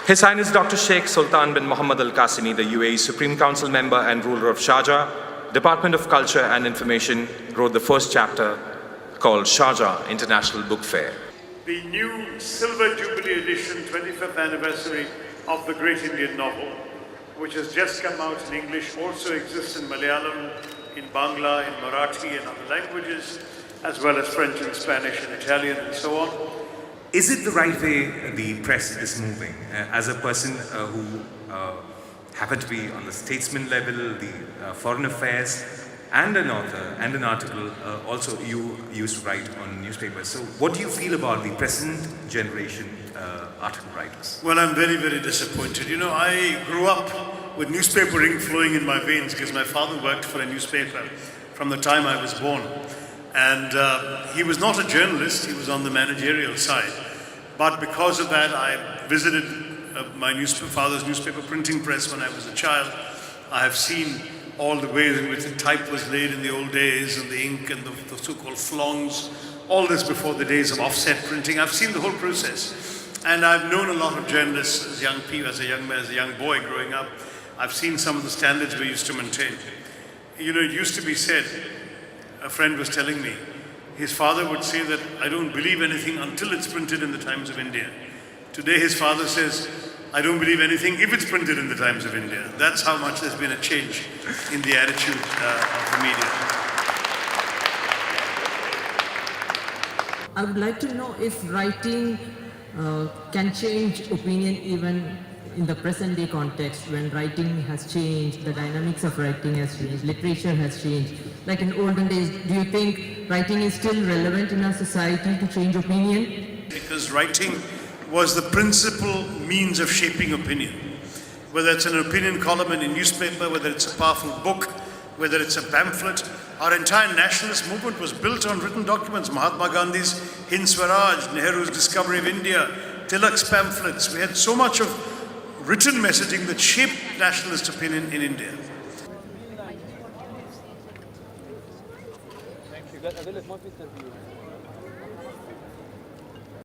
His Highness Dr. Sheikh Sultan bin Muhammad Al Qasimi, the UAE Supreme Council member and ruler of Sharjah, Department of Culture and Information, wrote the first chapter called Sharjah International Book Fair. The new Silver Jubilee edition, 25th anniversary of the great Indian novel, which has just come out in English, also exists in Malayalam, in Bangla, in Marathi and other languages, as well as French and Spanish and Italian and so on. Is it the right way the press is moving? As a person who happened to be on the statesman level, the foreign affairs, and an author and an article, also you used to write on newspapers. So what do you feel about the present generation article writers? Well, I'm very, very disappointed. You know, I grew up with newspaper ink flowing in my veins because my father worked for a newspaper from the time I was born. And he was not a journalist, he was on the managerial side. But because of that, I visited my father's newspaper printing press when I was a child. I have seen all the ways in which the type was laid in the old days, and the ink and the so-called flongs, all this before the days of offset printing. I've seen the whole process. And I've known a lot of journalists as young people, as a young boy growing up. I've seen some of the standards we used to maintain. You know, it used to be said, a friend was telling me, his father would say that I don't believe anything until it's printed in the Times of India. Today his father says, I don't believe anything if it's printed in the Times of India. That's how much there's been a change in the attitude of the media. I would like to know if writing can change opinion even in the present day context, when writing has changed, the dynamics of writing has changed, literature has changed. Like in olden days, do you think writing is still relevant in our society to change opinion? Because writing was the principal means of shaping opinion. Whether it's an opinion column in a newspaper, whether it's a powerful book, whether it's a pamphlet, our entire nationalist movement was built on written documents. Mahatma Gandhi's Hind Swaraj, Nehru's Discovery of India, Tilak's pamphlets. We had so much of written messaging that shaped nationalist opinion in India. Thank you.